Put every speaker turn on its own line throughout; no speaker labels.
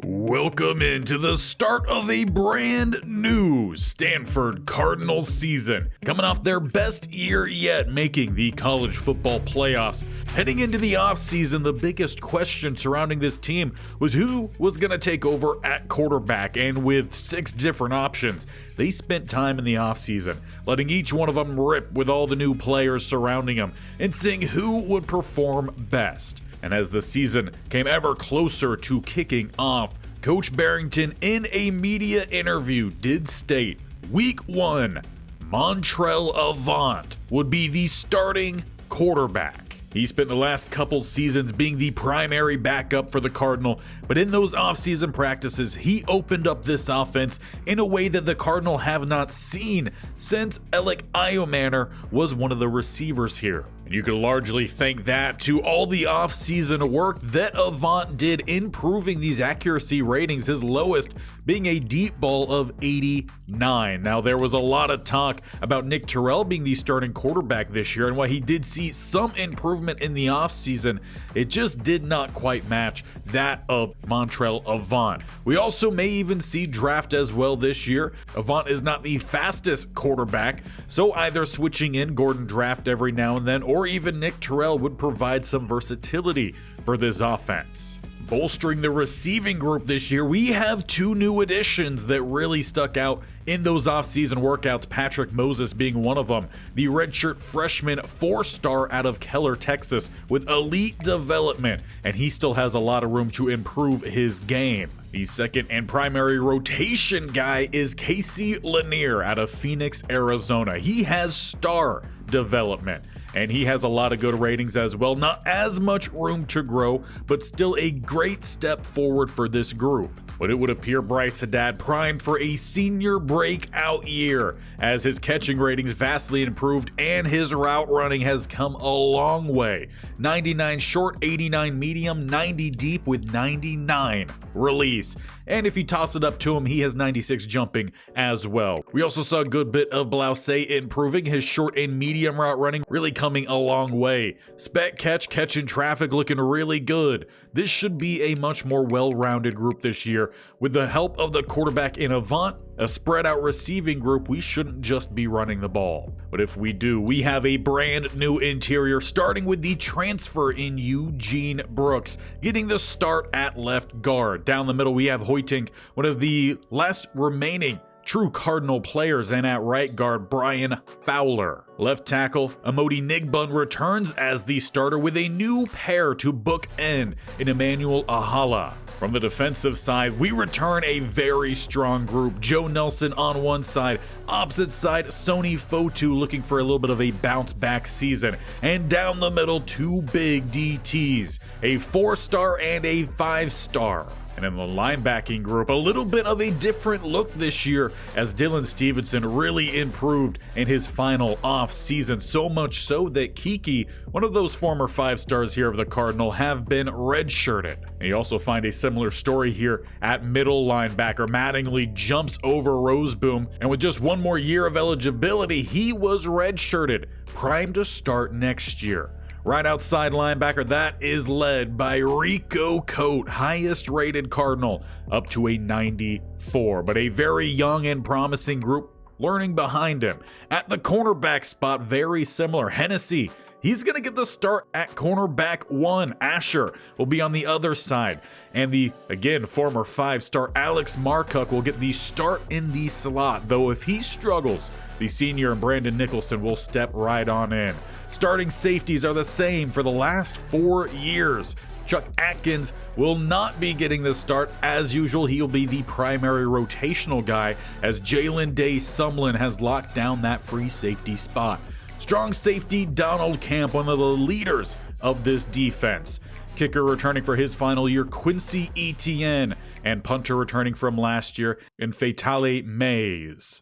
Welcome into the start of a brand new Stanford Cardinal season, coming off their best year yet, making the college football playoffs. Heading into the offseason, the biggest question surrounding this team was who was going to take over at quarterback, and with 6 different options, they spent time in the offseason, letting each one of them rip with all the new players surrounding them and seeing who would perform best. And as the season came ever closer to kicking off, Coach Barrington in a media interview did state Week 1, Montrell Avant would be the starting quarterback. He spent the last couple seasons being the primary backup for the Cardinal, but in those offseason practices, he opened up this offense in a way that the Cardinal have not seen since Alec Iomanner was one of the receivers here. And you could largely thank that to all the offseason work that Avant did improving these accuracy ratings, his lowest being a deep ball of 89. Now, there was a lot of talk about Nick Terrell being the starting quarterback this year, and while he did see some improvement in the offseason, it just did not quite match that of Montrell Avant. We also may even see draft as well this year. Avant is not the fastest quarterback, so either switching in Gordon Draft every now and then, or even Nick Terrell would provide some versatility for this offense. Bolstering the receiving group this year, we have 2 new additions that really stuck out in those offseason workouts, Patrick Moses being one of them, the redshirt freshman 4-star out of Keller, Texas, with elite development, and he still has a lot of room to improve his game. The second and primary rotation guy is Casey Lanier out of Phoenix, Arizona. He has star development, and he has a lot of good ratings as well. Not as much room to grow, but still a great step forward for this group. But it would appear Bryce Haddad primed for a senior breakout year, as his catching ratings vastly improved and his route running has come a long way. 99 short, 89 medium, 90 deep with 99 release. And if you toss it up to him, he has 96 jumping as well. We also saw a good bit of Blouse improving his short and medium route running, really coming a long way. Spec catching traffic looking really good. This should be a much more well-rounded group this year. With the help of the quarterback in Avant, a spread out receiving group, we shouldn't just be running the ball. But if we do, we have a brand new interior, starting with the transfer in Eugene Brooks, getting the start at left guard. Down the middle, we have Hoytink, one of the last remaining true Cardinal players, and at right guard, Brian Fowler. Left tackle, Amodi Nigbun returns as the starter with a new pair to bookend in Emmanuel Ahala. From the defensive side, we return a very strong group. Joe Nelson on one side, opposite side, Sony Fotu looking for a little bit of a bounce back season. And down the middle, 2 big DTs, a 4-star and a 5-star. And in the linebacking group, a little bit of a different look this year as Dylan Stevenson really improved in his final off-season, so much so that Kiki, one of those former 5-stars here of the Cardinal, have been redshirted. And you also find a similar story here at middle linebacker. Mattingly jumps over Roseboom, and with just 1 more year of eligibility, he was redshirted, primed to start next year. Right outside linebacker, that is led by Rico Cote, highest rated Cardinal, up to a 94, but a very young and promising group learning behind him. At the cornerback spot, very similar. Hennessy, he's going to get the start at cornerback 1. Asher will be on the other side. And the, again, former 5-star Alex Marcock will get the start in the slot, though if he struggles, the senior and Brandon Nicholson will step right on in. Starting safeties are the same for the last 4 years. Chuck Atkins will not be getting the start. As usual, he'll be the primary rotational guy as Jalen Day-Sumlin has locked down that free safety spot. Strong safety Donald Camp, one of the leaders of this defense. Kicker returning for his final year, Quincy Etienne, and punter returning from last year in Fatale Mays.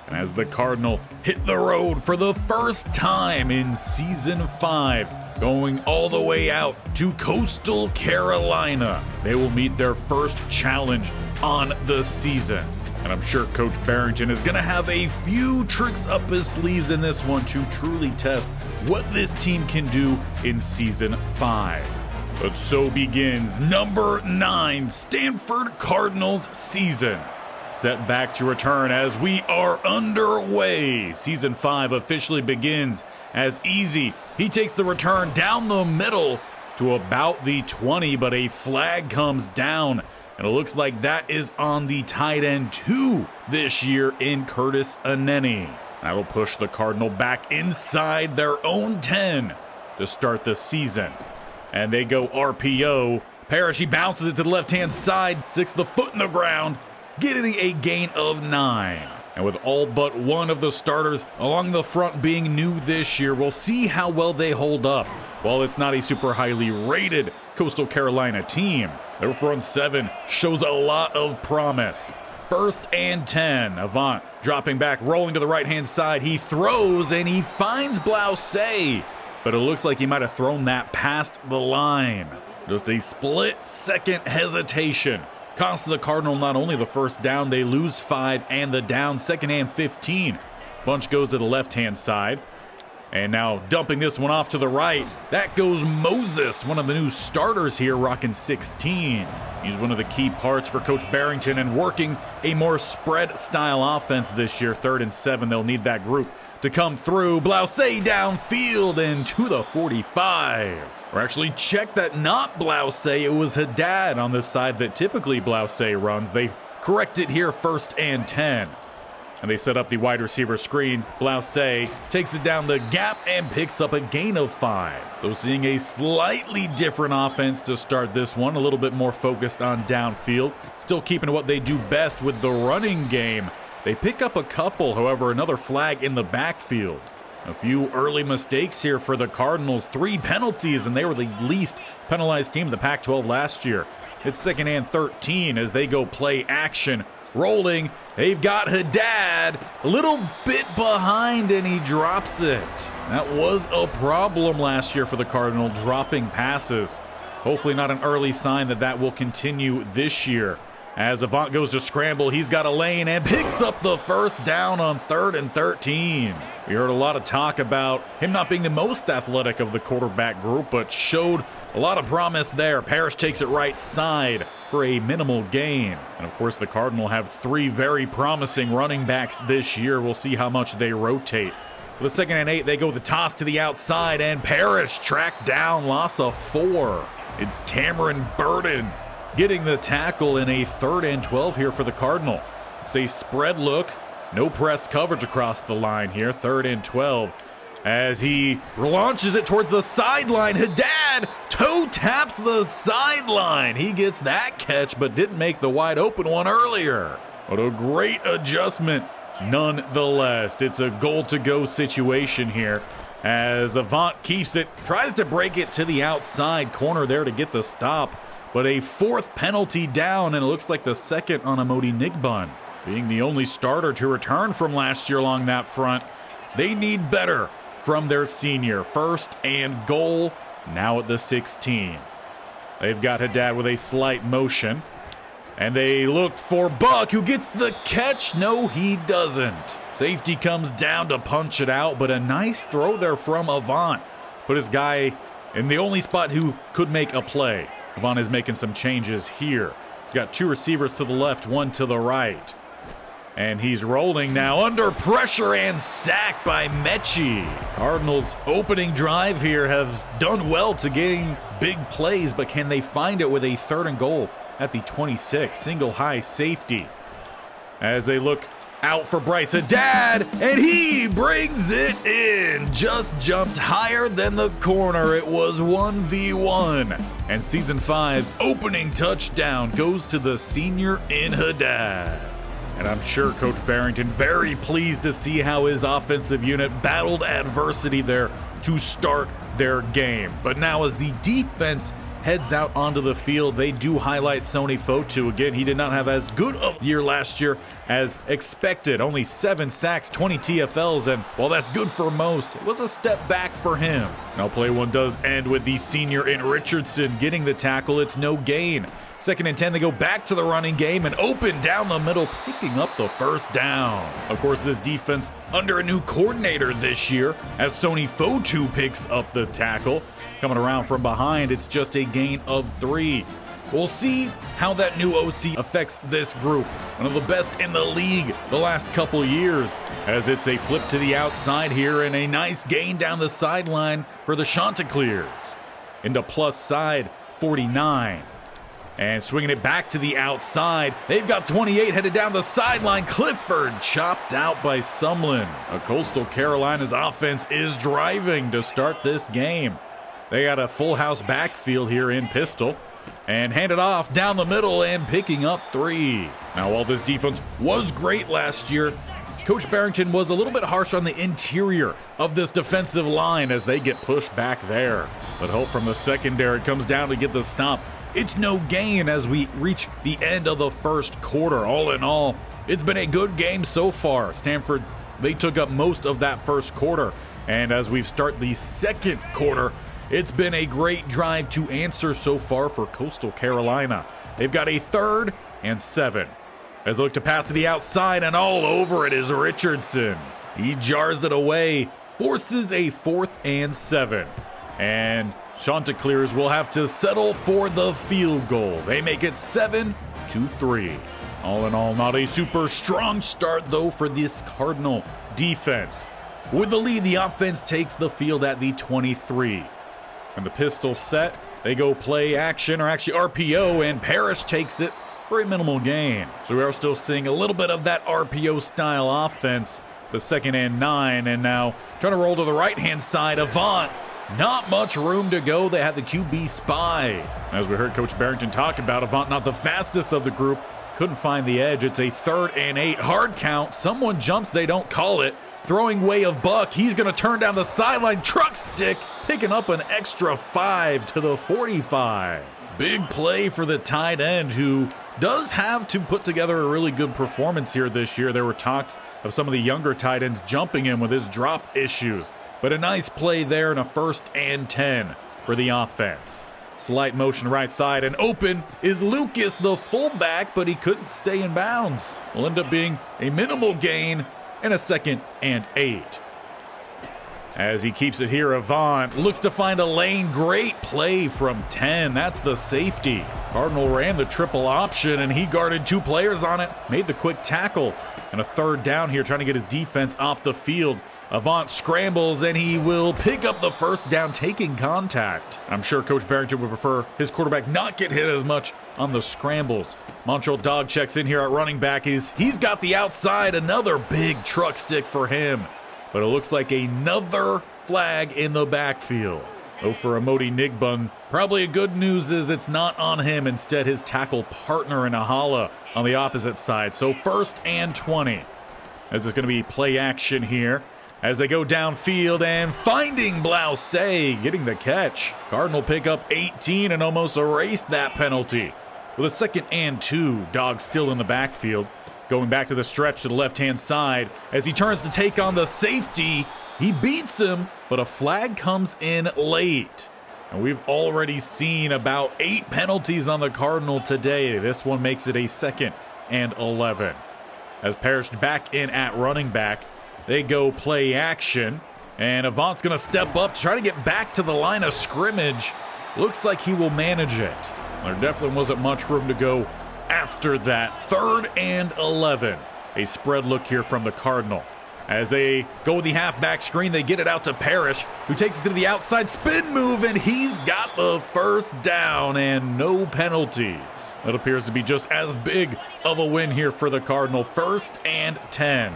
And as the Cardinal hit the road for the first time in Season 5, going all the way out to Coastal Carolina, they will meet their first challenge on the season. And I'm sure Coach Barrington is going to have a few tricks up his sleeves in this one to truly test what this team can do in Season 5. But so begins number 9 Stanford Cardinals season. Set back to return as we are underway. Season 5 officially begins as Easy. He takes the return down the middle to about the 20, but a flag comes down. And it looks like that is on the tight end 2 this year in Curtis Aneni. That will push the Cardinal back inside their own 10 to start the season. And they go RPO. Parrish, he bounces it to the left-hand side, sticks the foot in the ground, getting a gain of 9. And with all but one of the starters along the front being new this year, we'll see how well they hold up. While it's not a super highly rated Coastal Carolina team, their front 7 shows a lot of promise. 1st and 10, Avant dropping back, rolling to the right-hand side. He throws and he finds Blausey, but it looks like he might have thrown that past the line. Just a split-second hesitation. Costs the Cardinal not only the first down, they lose 5 and the down, 2nd and 15. Bunch goes to the left-hand side. And now dumping this one off to the right. That goes Moses, one of the new starters here, rocking 16. He's one of the key parts for Coach Barrington and working a more spread-style offense this year. 3rd and 7, they'll need that group to come through. Blausey downfield and to the 45. Or actually, check that, not Blausey, it was Haddad on the side that typically Blausey runs. They correct it here, 1st and 10. And they set up the wide receiver screen. Blausey takes it down the gap and picks up a gain of 5. So seeing a slightly different offense to start this one, a little bit more focused on downfield. Still keeping what they do best with the running game. They pick up a couple, however, another flag in the backfield. A few early mistakes here for the Cardinals. 3 penalties, and they were the least penalized team in the Pac-12 last year. It's 2nd and 13 as they go play action. Rolling, they've got Haddad a little bit behind and he drops it. That was a problem last year for the Cardinal, dropping passes. Hopefully not an early sign that that will continue this year. As Avant goes to scramble, he's got a lane and picks up the first down on 3rd and 13. We heard a lot of talk about him not being the most athletic of the quarterback group, but showed a lot of promise there. Parrish takes it right side for a minimal gain. And of course, the Cardinal have 3 very promising running backs this year. We'll see how much they rotate. For the 2nd and 8, they go the toss to the outside, and Parrish tracked down, loss of 4. It's Cameron Burden getting the tackle in a 3rd and 12 here for the Cardinal. It's a spread look, no press coverage across the line here, 3rd and 12. As he launches it towards the sideline, Haddad toe taps the sideline. He gets that catch, but didn't make the wide open one earlier. What a great adjustment nonetheless. It's a goal-to-go situation here as Avant keeps it, tries to break it to the outside corner there to get the stop. But a 4th penalty down, and it looks like the 2nd on Amodi Nigbun. Being the only starter to return from last year along that front, they need better from their senior. 1st and goal, now at the 16. They've got Haddad with a slight motion. And they look for Buck, who gets the catch. No, he doesn't. Safety comes down to punch it out, but a nice throw there from Avant. Put his guy in the only spot who could make a play. Avant is making some changes here. He's got 2 receivers to the left, 1 to the right. And he's rolling now under pressure and sacked by Mechie. Cardinals opening drive here have done well to gain big plays, but can they find it with a 3rd and goal at the 26? Single high safety. As they look out for Bryce Haddad, and he brings it in. Just jumped higher than the corner. It was 1v1. And Season 5's opening touchdown goes to the senior in Haddad. And I'm sure Coach Barrington very pleased to see how his offensive unit battled adversity there to start their game. But now as the defense heads out onto the field, they do highlight Sony Fotu. Again, he did not have as good a year last year as expected. Only 7 sacks, 20 TFLs, and while that's good for most, it was a step back for him. Now play one does end with the senior in Richardson getting the tackle. It's no gain. 2nd and 10, they go back to the running game and open down the middle, picking up the first down. Of course, this defense under a new coordinator this year as Sony Fotu picks up the tackle. Coming around from behind, it's just a gain of 3. We'll see how that new OC affects this group. One of the best in the league the last couple years, as it's a flip to the outside here and a nice gain down the sideline for the Chanticleers. Into plus side 49. And swinging it back to the outside. They've got 28 headed down the sideline. Clifford chopped out by Sumlin. Coastal Carolina's offense is driving to start this game. They got a full house backfield here in pistol. And hand it off down the middle and picking up 3. Now, while this defense was great last year, Coach Bearington was a little bit harsh on the interior of this defensive line as they get pushed back there. But help from the secondary comes down to get the stop. It's no gain as we reach the end of the first quarter. All in all, it's been a good game so far. Stanford, they took up most of that first quarter. And as we start the second quarter, it's been a great drive to answer so far for Coastal Carolina. They've got a 3rd and 7. As they look to pass to the outside, and all over it is Richardson. He jars it away, forces a 4th and 7. And Chanticleers will have to settle for the field goal. They make it 7-3. All in all, not a super strong start, though, for this Cardinal defense. With the lead, the offense takes the field at the 23. And the pistol set, they go play action, or actually RPO, and Parrish takes it for a minimal gain. So we are still seeing a little bit of that RPO style offense. The 2nd and 9, and now trying to roll to the right-hand side. Avant, not much room to go. They had the QB spy. As we heard Coach Barrington talk about, Avant not the fastest of the group. Couldn't find the edge. It's a 3rd and 8. Hard count. Someone jumps, they don't call it. Throwing way of Buck. He's going to turn down the sideline. Truck stick, picking up an extra 5 to the 45. Big play for the tight end, who does have to put together a really good performance here this year. There were talks of some of the younger tight ends jumping in with his drop issues. But a nice play there and a 1st and 10 for the offense. Slight motion right side, and open is Lucas, the fullback, but he couldn't stay in bounds. Will end up being a minimal gain and a 2nd and 8. As he keeps it here, Avant looks to find a lane. Great play from 10. That's the safety. Cardinal ran the triple option, and he guarded 2 players on it, made the quick tackle. And a 3rd down here, trying to get his defense off the field. Avant scrambles, and he will pick up the 1st down, taking contact. I'm sure Coach Barrington would prefer his quarterback not get hit as much on the scrambles. Montreal Dog checks in here at running back. He's got the outside, another big truck stick for him. But it looks like another flag in the backfield. Oh, for Amodi Nigbun, probably good news is it's not on him. Instead, his tackle partner in Ahala on the opposite side. So 1st and 20. As it's going to be play action here. As they go downfield and finding Blouse, getting the catch. Cardinal pick up 18 and almost erased that penalty. With a 2nd and 2, Dog still in the backfield. Going back to the stretch to the left-hand side. As he turns to take on the safety, he beats him, but a flag comes in late. And we've already seen about 8 penalties on the Cardinal today. This one makes it a 2nd and 11. As Parrish back in at running back, they go play action, and Avant's going to step up to try to get back to the line of scrimmage. Looks like he will manage it. There definitely wasn't much room to go after that. 3rd and 11. A spread look here from the Cardinal. As they go with the halfback screen, they get it out to Parrish, who takes it to the outside spin move, and he's got the 1st down and no penalties. That appears to be just as big of a win here for the Cardinal. 1st and 10.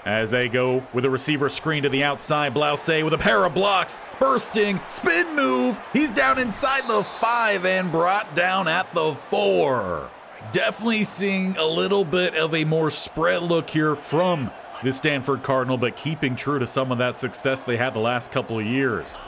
As they go with a receiver screen to the outside, Blouse with a pair of blocks, bursting, spin move. He's down inside the 5 and brought down at the 4. Definitely seeing a little bit of a more spread look here from the Stanford Cardinal, but keeping true to some of that success they had the last couple of years.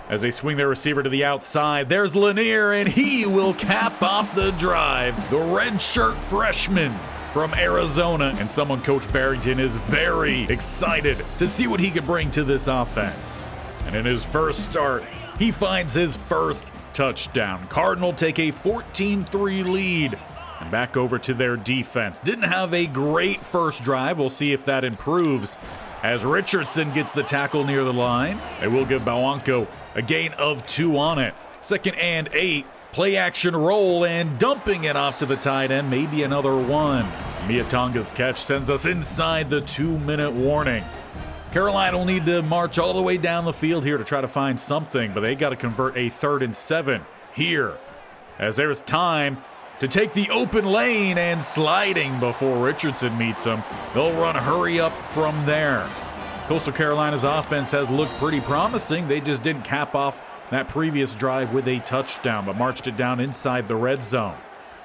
As they swing their receiver to the outside, there's Lanier, and he will cap off the drive. The redshirt freshman from Arizona, and someone Coach Barrington is very excited to see what he could bring to this offense. And in his first start, he finds his 1st touchdown. Cardinal take a 14-3 lead. And back over to their defense. Didn't have a great first drive. We'll see if that improves as Richardson gets the tackle near the line. They will give Bowanko a gain of 2 on it. 2nd and 8. Play action roll and dumping it off to the tight end. Maybe another one. Miatonga's catch sends us inside the 2-minute warning. Carolina will need to march all the way down the field here to try to find something, but they got to convert a 3rd and 7 here, as there's time to take the open lane, and sliding before Richardson meets him. They'll run hurry up from there. Coastal Carolina's offense has looked pretty promising. They just didn't cap off that previous drive with a touchdown, but marched it down inside the red zone.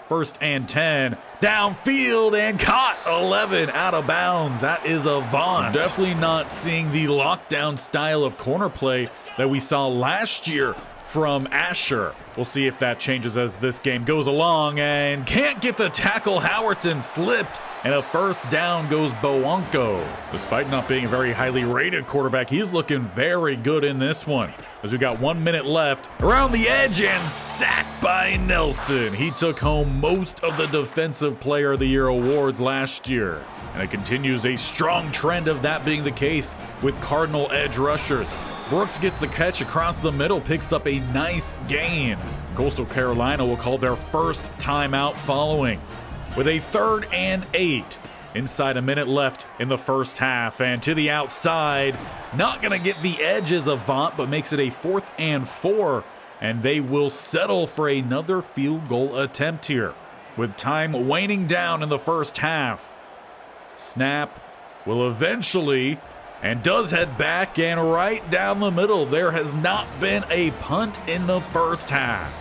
1st and 10, downfield, and caught 11 out of bounds. That is a Vaughn. Definitely not seeing the lockdown style of corner play that we saw last year from Asher. We'll see if that changes as this game goes along, and can't get the tackle. Howerton slipped, and a 1st down goes Bowanko. Despite not being a very highly rated quarterback, he's looking very good in this one. As we got 1 minute left, around the edge and sacked by Nelson. He took home most of the Defensive Player of the Year awards last year, and it continues a strong trend of that being the case with Cardinal edge rushers. Brooks gets the catch across the middle, picks up a nice gain. Coastal Carolina will call their 1st timeout following, with a 3rd and 8. Inside a minute left in the 1st half, and to the outside. Not going to get the edge as Avant, but makes it a 4th and 4, and they will settle for another field goal attempt here, with time waning down in the 1st half. Snap will eventually, and does head back, and right down the middle. There has not been a punt in the 1st half.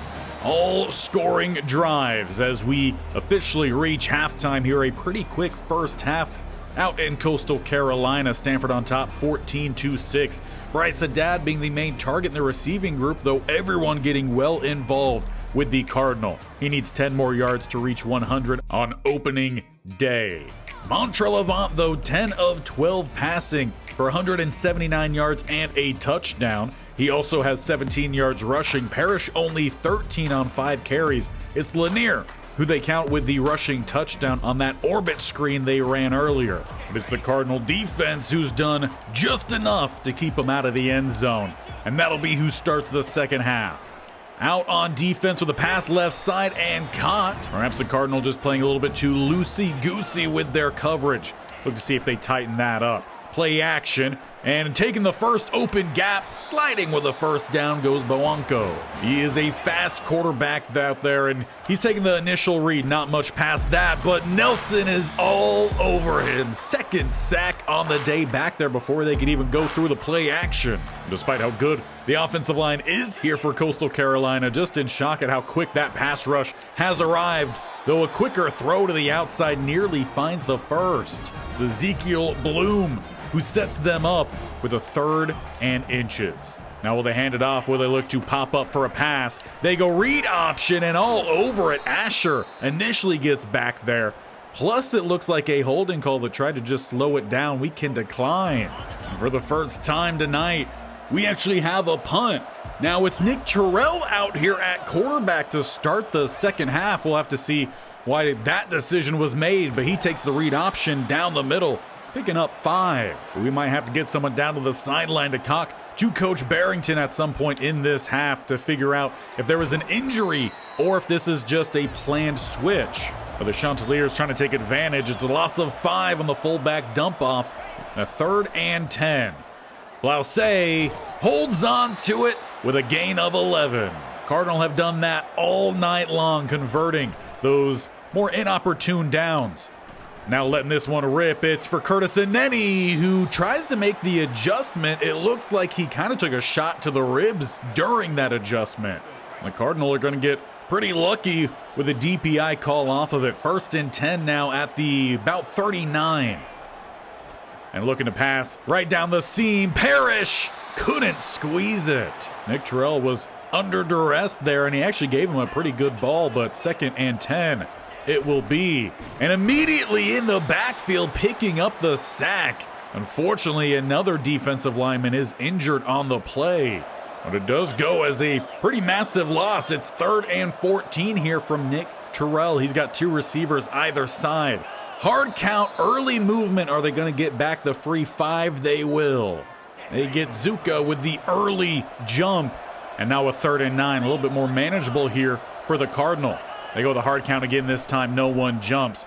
All scoring drives as we officially reach halftime here. A pretty quick 1st half out in Coastal Carolina. Stanford on top 14-6. Bryce Haddad being the main target in the receiving group, though everyone getting well involved with the Cardinal. He needs 10 more yards to reach 100 on opening day. Montrell Avant, though, 10 of 12 passing for 179 yards and a touchdown. He also has 17 yards rushing. Parrish only 13 on 5 carries. It's Lanier who they count with the rushing touchdown on that orbit screen they ran earlier. But it's the Cardinal defense who's done just enough to keep them out of the end zone. And that'll be who starts the 2nd half. Out on defense with a pass left side and caught. Perhaps the Cardinal just playing a little bit too loosey-goosey with their coverage. Look to see if they tighten that up. Play action, and taking the 1st open gap, sliding with a 1st down goes Bowanko. He is a fast quarterback out there, and he's taking the initial read, not much past that, but Nelson is all over him. 2nd sack on the day back there before they could even go through the play action. Despite how good the offensive line is here for Coastal Carolina, just in shock at how quick that pass rush has arrived. Though a quicker throw to the outside nearly finds the 1st. It's Ezekiel Bloom who sets them up with a 3rd and inches. Now will they hand it off? Will they look to pop up for a pass? They go read option, and all over it. Asher initially gets back there. Plus it looks like a holding call that tried to just slow it down. We can decline. And for the 1st time tonight, we actually have a punt. Now it's Nick Terrell out here at quarterback to start the 2nd half. We'll have to see why that decision was made, but he takes the read option down the middle, picking up 5. We might have to get someone down to the sideline to talk to Coach Bearington at some point in this half to figure out if there was an injury or if this is just a planned switch. But the Chanticleers trying to take advantage. It's a loss of 5 on the fullback dump off. A 3rd and 10. Blausay holds on to it with a gain of 11. Cardinal have done that all night long, converting those more inopportune downs. Now letting this one rip, it's for Curtis Aneni, who tries to make the adjustment. It looks like he kind of took a shot to the ribs during that adjustment. The Cardinal are going to get pretty lucky with a DPI call off of it. 1st and 10 now at the about 39. And looking to pass right down the seam. Parrish couldn't squeeze it. Nick Terrell was under duress there, and he actually gave him a pretty good ball, but 2nd and 10 it will be. And immediately in the backfield picking up the sack. Unfortunately, another defensive lineman is injured on the play. But it does go as a pretty massive loss. It's 3rd and 14 here from Nick Terrell. He's got 2 receivers either side. Hard count, early movement. Are they going to get back the free 5? They will. They get Zuka with the early jump. And now a 3rd and 9, a little bit more manageable here for the Cardinal. They go the hard count again this time, no one jumps.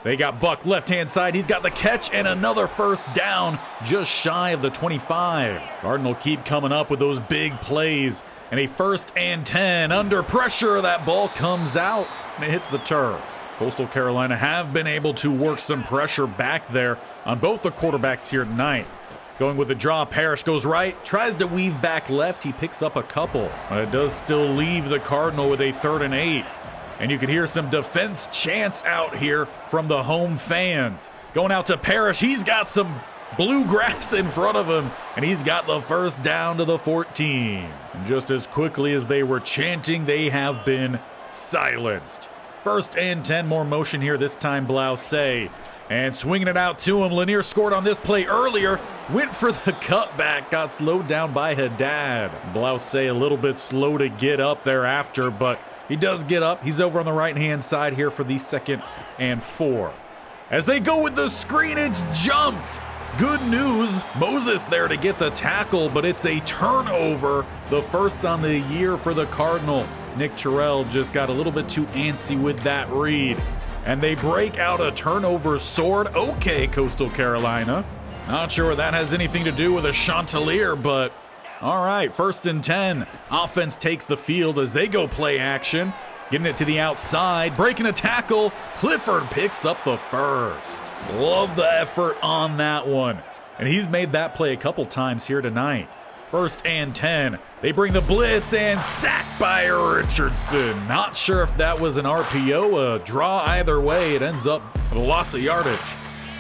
They got Buck left-hand side. He's got the catch and another first down just shy of the 25. Cardinal keep coming up with those big plays. And a 1st and 10 under pressure. That ball comes out and it hits the turf. Coastal Carolina have been able to work some pressure back there on both the quarterbacks here tonight. Going with the draw, Parrish goes right, tries to weave back left. He picks up a couple, but it does still leave the Cardinal with a 3rd and 8. And you can hear some defense chants out here from the home fans. Going out to Parrish, he's got some bluegrass in front of him, and he's got the first down to the 14. And just as quickly as they were chanting, they have been silenced. 1st and 10, more motion here, this time Blousay. And swinging it out to him. Lanier scored on this play earlier. Went for the cutback. Got slowed down by Haddad. Blousay a little bit slow to get up thereafter, but he does get up. He's over on the right-hand side here for the 2nd and 4. As they go with the screen, it's jumped. Good news. Moses there to get the tackle, but it's a turnover. The first on the year for the Cardinal. Nick Terrell just got a little bit too antsy with that read. And they break out a turnover sword. Okay, Coastal Carolina. Not sure that has anything to do with a Chanticleer, but all right, 1st and 10. Offense takes the field as they go play action. Getting it to the outside, breaking a tackle. Clifford picks up the first. Love the effort on that one. And he's made that play a couple times here tonight. 1st and 10. They bring the blitz and sacked by Richardson. Not sure if that was an RPO, a draw either way. It ends up with a loss of yardage.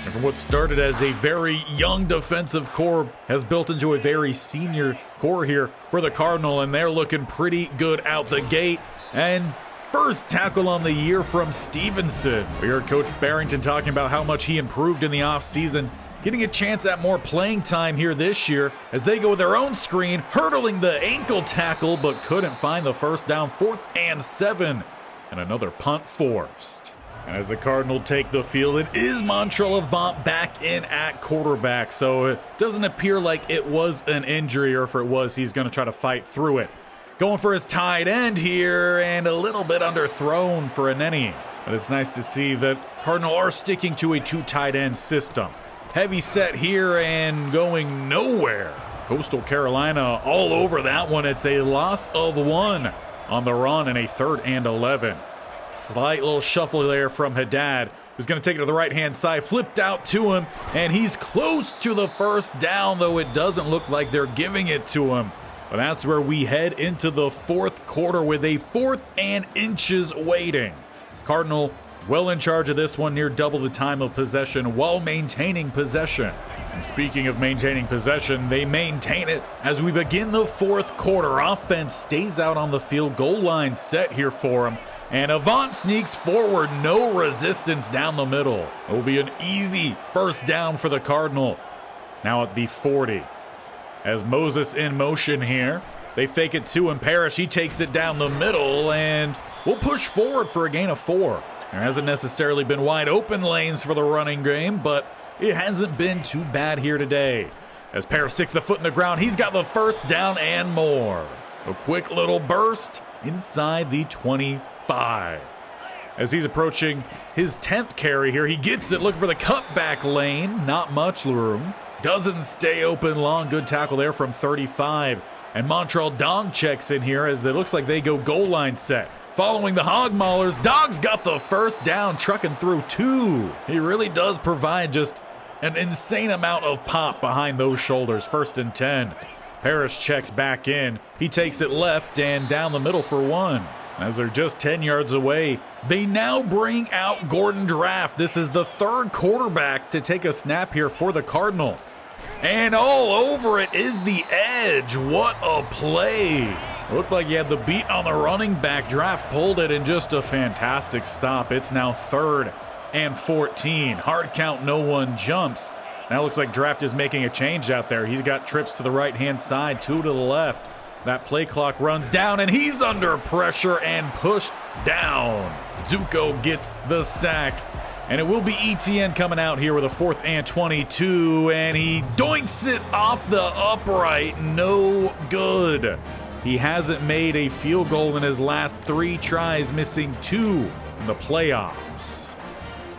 And from what started as a very young defensive core has built into a very senior core here for the Cardinal, and they're looking pretty good out the gate. And first tackle on the year from Stevenson. We heard Coach Barrington talking about how much he improved in the offseason, getting a chance at more playing time here this year as they go with their own screen, hurdling the ankle tackle, but couldn't find the first down. 4th and 7, and another punt forced. And as the Cardinal take the field, it is Montrell Avant back in at quarterback, so it doesn't appear like it was an injury, or if it was, he's going to try to fight through it. Going for his tight end here, and a little bit underthrown for a Nenny. But it's nice to see that Cardinal are sticking to a 2 tight end system. Heavy set here and going nowhere. Coastal Carolina all over that one. It's a loss of 1 on the run and a 3rd and 11. Slight little shuffle there from Haddad, who's going to take it to the right-hand side, flipped out to him, and he's close to the first down, though it doesn't look like they're giving it to him. But that's where we head into the 4th quarter with a 4th and inches waiting. Cardinal well in charge of this one, near double the time of possession while maintaining possession. And speaking of maintaining possession, they maintain it as we begin the 4th quarter. Offense stays out on the field goal line set here for him. And Avant sneaks forward, no resistance down the middle. It will be an easy first down for the Cardinal. Now at the 40. As Moses in motion here, they fake it to him. Parrish, he takes it down the middle, and we'll push forward for a gain of 4. There hasn't necessarily been wide open lanes for the running game, but it hasn't been too bad here today. As Parrish sticks the foot in the ground, he's got the first down and more. A quick little burst inside the 25. As he's approaching his 10th carry here, he gets it, looking for the cutback lane. Not much room. Doesn't stay open long. Good tackle there from 35. And Montrell Dog checks in here as it looks like they go goal line set. Following the hog maulers, Dog's got the first down, trucking through 2. He really does provide just an insane amount of pop behind those shoulders. 1st and 10. Parrish checks back in. He takes it left and down the middle for 1. As they're just 10 yards away, they now bring out Gordon Draft. This is the 3rd quarterback to take a snap here for the Cardinal. And all over it is the edge. What a play. Looked like he had the beat on the running back. Draft pulled it in just a fantastic stop. It's now 3rd and 14. Hard count, no one jumps. Now it looks like Draft is making a change out there. He's got trips to the right-hand side, 2 to the left. That play clock runs down, and he's under pressure and pushed down. Zuko gets the sack. And it will be ETN coming out here with a 4th and 22, and he doinks it off the upright. No good. He hasn't made a field goal in his last 3 tries, missing 2 in the playoffs.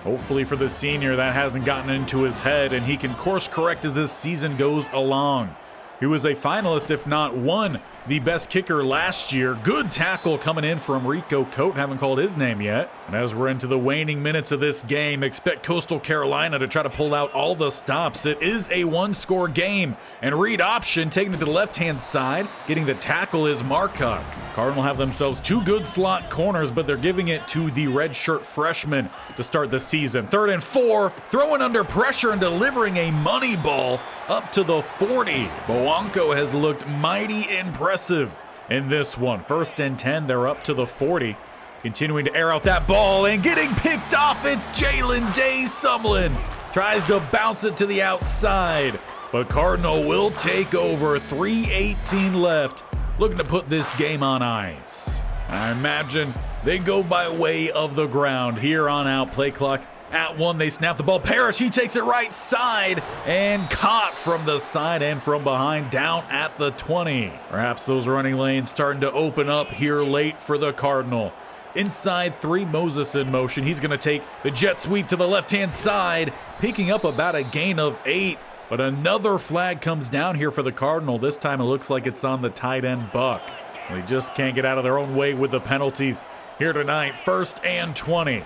Hopefully for the senior, that hasn't gotten into his head, and he can course correct as this season goes along. He was a finalist, if not won the best kicker last year. Good tackle coming in from Rico Cote. Haven't called his name yet. And as we're into the waning minutes of this game, expect Coastal Carolina to try to pull out all the stops. It is a 1-score game. And read option, taking it to the left-hand side. Getting the tackle is Marcock. Cardinal have themselves 2 good slot corners, but they're giving it to the redshirt freshman to start the season. 3rd and 4, throwing under pressure and delivering a money ball up to the 40. Boanco has looked mighty impressive in this one. 1st and 10, they're up to the 40. Continuing to air out that ball and getting picked off, it's Jalen Day-Sumlin. Tries to bounce it to the outside, but Cardinal will take over. 3:18 left, looking to put this game on ice. I imagine they go by way of the ground. Here on out, play clock at 1. They snap the ball. Parrish, he takes it right side and caught from the side and from behind down at the 20. Perhaps those running lanes starting to open up here late for the Cardinal. Inside 3, Moses in motion. He's going to take the jet sweep to the left-hand side, picking up about a gain of 8. But another flag comes down here for the Cardinal. This time it looks like it's on the tight end, Buck. They just can't get out of their own way with the penalties here tonight. 1st and 20.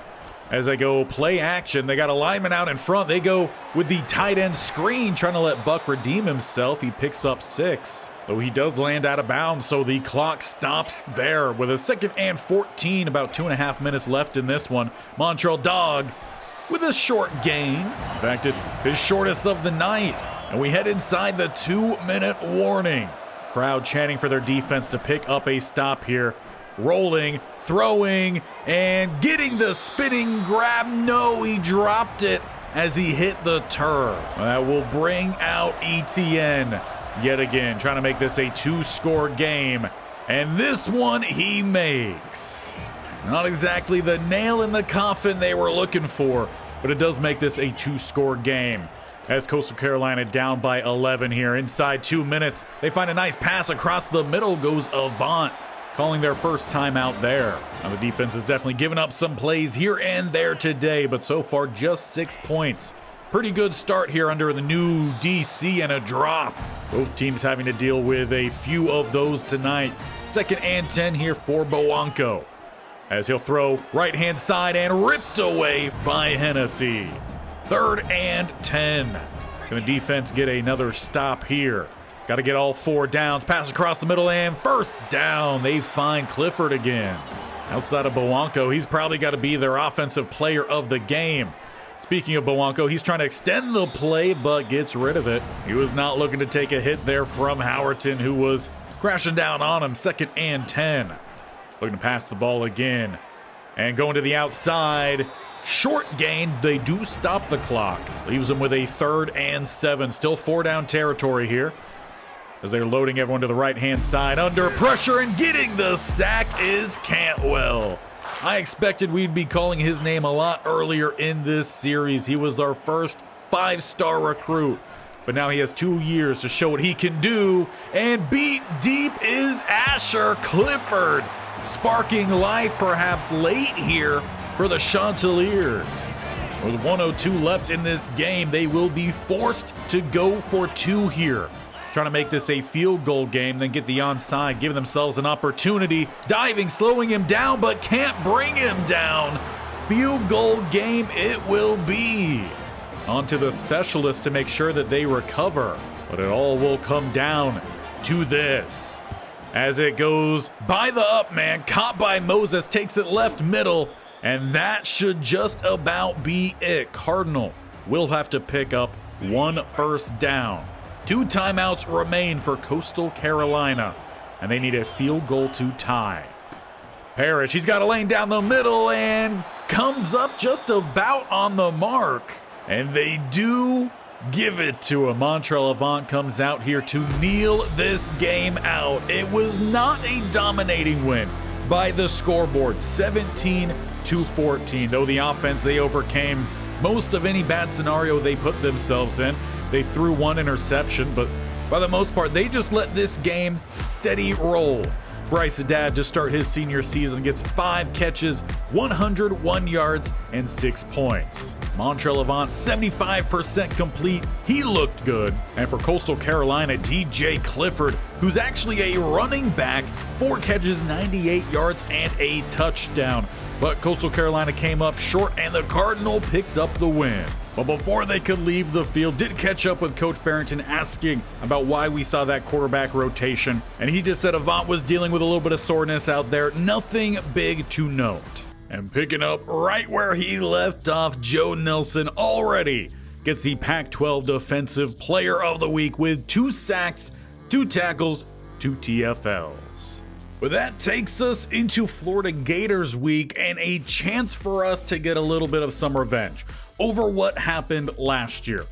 As they go play action, they got a lineman out in front. They go with the tight end screen, trying to let Buck redeem himself. He picks up 6, though he does land out of bounds, so the clock stops there with a 2nd and 14, about 2.5 minutes left in this one. Montreal Dog with a short gain. In fact, it's his shortest of the night, and we head inside the 2-minute warning. Crowd chanting for their defense to pick up a stop here. Rolling, throwing, and getting the spinning grab. No, he dropped it as he hit the turf. That will bring out ETN yet again, trying to make this a 2-score game. And this one he makes. Not exactly the nail in the coffin they were looking for, but it does make this a 2-score game. As Coastal Carolina down by 11 here. Inside 2 minutes, they find a nice pass across the middle, goes Avant, calling their first timeout there. Now the defense has definitely given up some plays here and there today, but so far just 6 points. Pretty good start here under the new DC and a drop. Both teams having to deal with a few of those tonight. 2nd and 10 here for Boanco, as he'll throw right-hand side and ripped away by Hennessy. 3rd and 10. Can the defense get another stop here? Got to get all 4 downs. Pass across the middle and 1st down. They find Clifford again. Outside of Boanco, he's probably got to be their offensive player of the game. Speaking of Boanco, he's trying to extend the play but gets rid of it. He was not looking to take a hit there from Howerton, who was crashing down on him. 2nd and 10. Looking to pass the ball again. And going to the outside. Short gain. They do stop the clock. Leaves them with a 3rd and 7. Still 4-down territory here, as they're loading everyone to the right-hand side. Under pressure and getting the sack is Cantwell. I expected we'd be calling his name a lot earlier in this series. He was our first 5-star recruit, but now he has 2 years to show what he can do. And beat deep is Asher Clifford, sparking life perhaps late here for the Chanticleers. With 1:02 left in this game, they will be forced to go for 2 here. Trying to make this a field goal game, then get the onside, giving themselves an opportunity. Diving, slowing him down, but can't bring him down. Field goal game it will be. On to the specialist to make sure that they recover. But it all will come down to this. As it goes by the up man, caught by Moses, takes it left middle, and that should just about be it. Cardinal will have to pick up 1 1st down. 2 timeouts remain for Coastal Carolina, and they need a field goal to tie. Parrish, he's got a lane down the middle and comes up just about on the mark. And they do give it to him. Montreal Avant comes out here to kneel this game out. It was not a dominating win by the scoreboard, 17 42-14. Though the offense, they overcame most of any bad scenario they put themselves in. They threw one interception, but by the most part, they just let this game steady roll. Bryce Haddad, to start his senior season, gets 5 catches, 101 yards, and 6 points. Montrell Avant, 75% complete. He looked good. And for Coastal Carolina, DJ Clifford, who's actually a running back, 4 catches, 98 yards, and a touchdown. But Coastal Carolina came up short, and the Cardinal picked up the win. But before they could leave the field, did catch up with Coach Bearington asking about why we saw that quarterback rotation. And he just said Avant was dealing with a little bit of soreness out there. Nothing big to note. And picking up right where he left off, Joe Nelson already gets the Pac-12 Defensive Player of the Week with 2 sacks, 2 tackles, 2 TFLs. But that takes us into Florida Gators week and a chance for us to get a little bit of some revenge over what happened last year.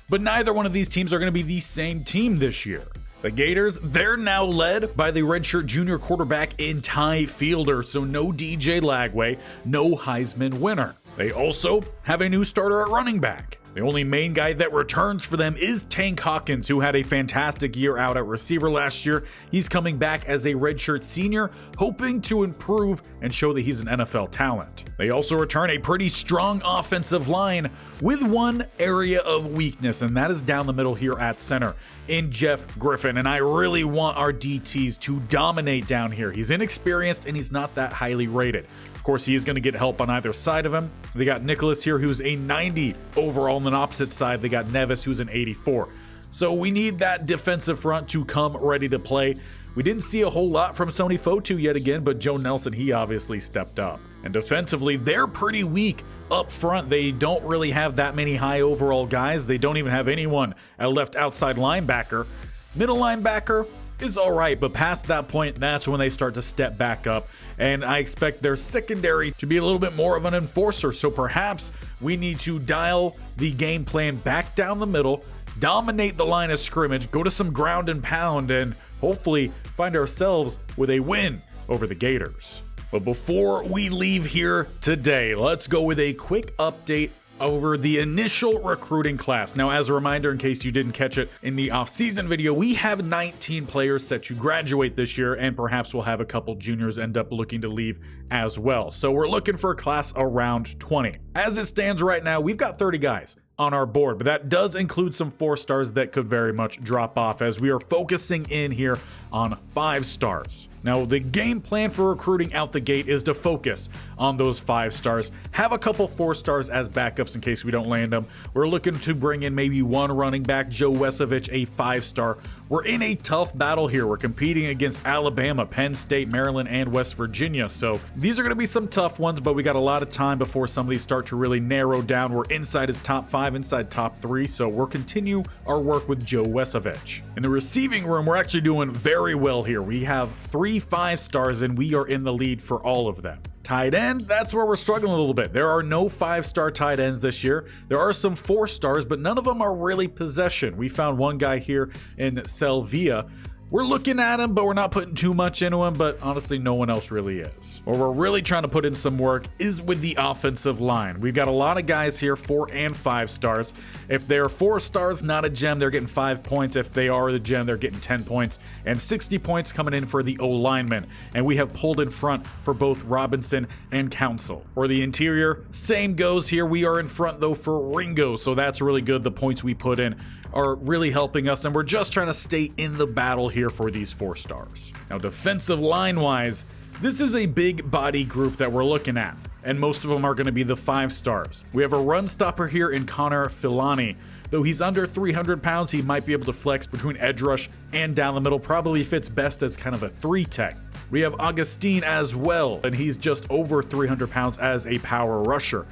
But neither one of these teams are going to be the same team this year. The Gators, they're now led by the redshirt junior quarterback in Ty Fielder, so no DJ Lagway, no Heisman winner. They also have a new starter at running back. The only main guy that returns for them is Tank Hawkins, who had a fantastic year out at receiver last year. He's coming back as a redshirt senior, hoping to improve and show that he's an NFL talent. They also return a pretty strong offensive line with one area of weakness, and that is down the middle here at center in Jeff Griffin. And I really want our DTs to dominate down here. He's inexperienced and he's not that highly rated. Of course, he is going to get help on either side of him. They got Nicholas here, who's a 90 overall. On the opposite side, they got Nevis, who's an 84. So we need that defensive front to come ready to play. We didn't see a whole lot from Sony Fotu yet again, but Joe Nelson, he obviously stepped up. And defensively, they're pretty weak up front. They don't really have that many high overall guys. They don't even have anyone at left outside linebacker. Middle linebacker is all right, but past that point, that's when they start to step back up. And I expect their secondary to be a little bit more of an enforcer. So perhaps we need to dial the game plan back down the middle, dominate the line of scrimmage, go to some ground and pound, and hopefully find ourselves with a win over the Gators. But before we leave here today, let's go with a quick update over the initial recruiting class. Now, as a reminder, in case you didn't catch it in the off-season video, we have 19 players set to graduate this year, and perhaps we'll have a couple juniors end up looking to leave as well. So we're looking for a class around 20. As it stands right now, we've got 30 guys on our board, but that does include some 4-stars that could very much drop off, as we are focusing in here on 5-stars. Now, the game plan for recruiting out the gate is to focus on those 5-stars, have a couple 4-stars as backups in case we don't land them. We're looking to bring in maybe one running back, Joe Wesovich, a 5-star. We're in a tough battle here. We're competing against Alabama, Penn State, Maryland, and West Virginia. So these are going to be some tough ones, but we got a lot of time before some of these start to really narrow down. We're inside his top 5, inside top 3, so we'll continue our work with Joe Wesovich. In the receiving room, we're actually doing very well here. We have 3 5-stars, and we are in the lead for all of them. Tight end, that's where we're struggling a little bit. There are no 5-star tight ends this year. There are some 4-stars, but none of them are really possession. We found one guy here in Selvia. We're looking at him, but we're not putting too much into him, but honestly, no one else really is. Where we're really trying to put in some work is with the offensive line. We've got a lot of guys here, 4 and 5 stars. If they're 4 stars, not a gem, they're getting 5 points. If they are the gem, they're getting 10 points. And 60 points coming in for the O-lineman. And we have pulled in front for both Robinson and Council. For the interior, same goes here. We are in front, though, for Ringo, so that's really good. The points we put in are really helping us, and we're just trying to stay in the battle here for these 4 stars. Now, defensive line-wise, this is a big body group that we're looking at, and most of them are going to be the 5 stars. We have a run stopper here in Connor Filani. Though he's under 300 pounds, he might be able to flex between edge rush and down the middle. Probably fits best as kind of a 3-tech. We have Augustine as well, and he's just over 300 pounds as a power rusher.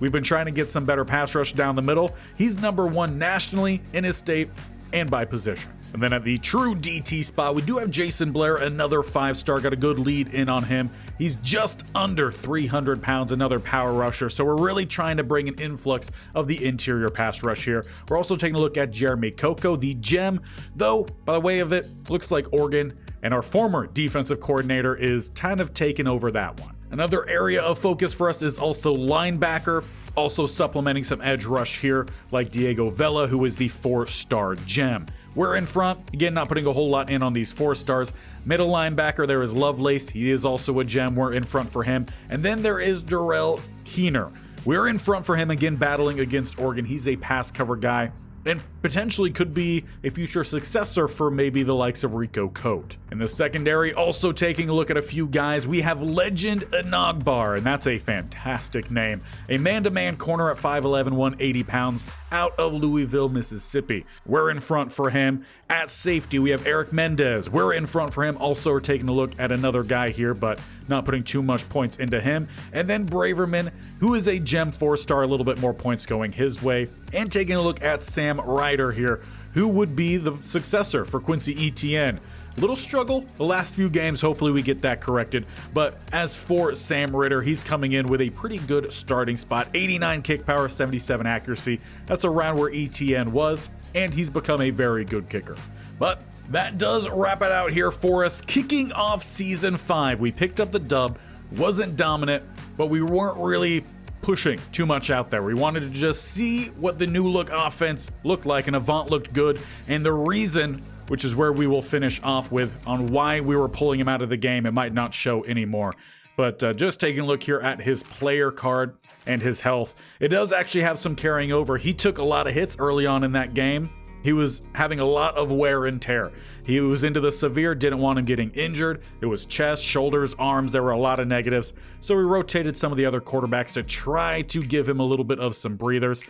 We've been trying to get some better pass rush down the middle. He's number 1 nationally in his state and by position. And then at the true DT spot, we do have Jason Blair, another 5-star, got a good lead in on him. He's just under 300 pounds, another power rusher. So we're really trying to bring an influx of the interior pass rush here. We're also taking a look at Jeremy Coco, the gem, though by the way of it, looks like Oregon and our former defensive coordinator is kind of taking over that one. Another area of focus for us is also linebacker, also supplementing some edge rush here like Diego Vela, who is the 4-star gem. We're in front, again, not putting a whole lot in on these 4 stars. Middle linebacker, there is Lovelace. He is also a gem. We're in front for him. And then there is Darrell Keener. We're in front for him, again, battling against Oregon. He's a pass cover guy and potentially could be a future successor for maybe the likes of Rico Cote. In the secondary, also taking a look at a few guys, we have legend Enagbar, and that's a fantastic name. A man-to-man corner at 5'11", 180 pounds, out of Louisville, Mississippi. We're in front for him. At safety, we have Eric Mendez. We're in front for him. Also, we're taking a look at another guy here, but not putting too much points into him. And then Braverman, who is a gem 4-star, a little bit more points going his way. And taking a look at Sam Ryder here, who would be the successor for Quincy Etienne. Little struggle the last few games. Hopefully we get that corrected. But as for Sam Ritter, he's coming in with a pretty good starting spot. 89 kick power, 77 accuracy. That's around where Etienne was, and he's become a very good kicker. But that does wrap it out here for us. Kicking off season 5, we picked up the dub. Wasn't dominant, but we weren't really pushing too much out there. We wanted to just see what the new look offense looked like, and Avant looked good. And the reason, which is where we will finish off with, on why we were pulling him out of the game, it might not show anymore. But just taking a look here at his player card and his health, it does actually have some carrying over. He took a lot of hits early on in that game. He was having a lot of wear and tear. He was into the severe, didn't want him getting injured. It was chest, shoulders, arms. There were a lot of negatives. So we rotated some of the other quarterbacks to try to give him a little bit of some breathers.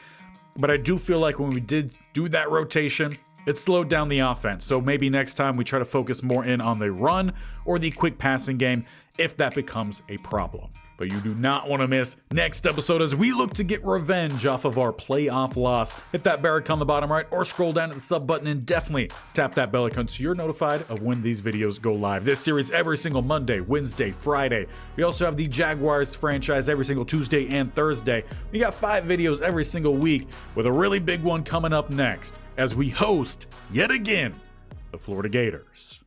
But I do feel like when we did do that rotation, it slowed down the offense. So maybe next time we try to focus more in on the run or the quick passing game if that becomes a problem. But you do not want to miss next episode as we look to get revenge off of our playoff loss. Hit that bell icon on the bottom right or scroll down to the sub button and definitely tap that bell icon so you're notified of when these videos go live. This series every single Monday, Wednesday, Friday. We also have the Jaguars franchise every single Tuesday and Thursday. We got 5 videos every single week with a really big one coming up next as we host, yet again, the Florida Gators.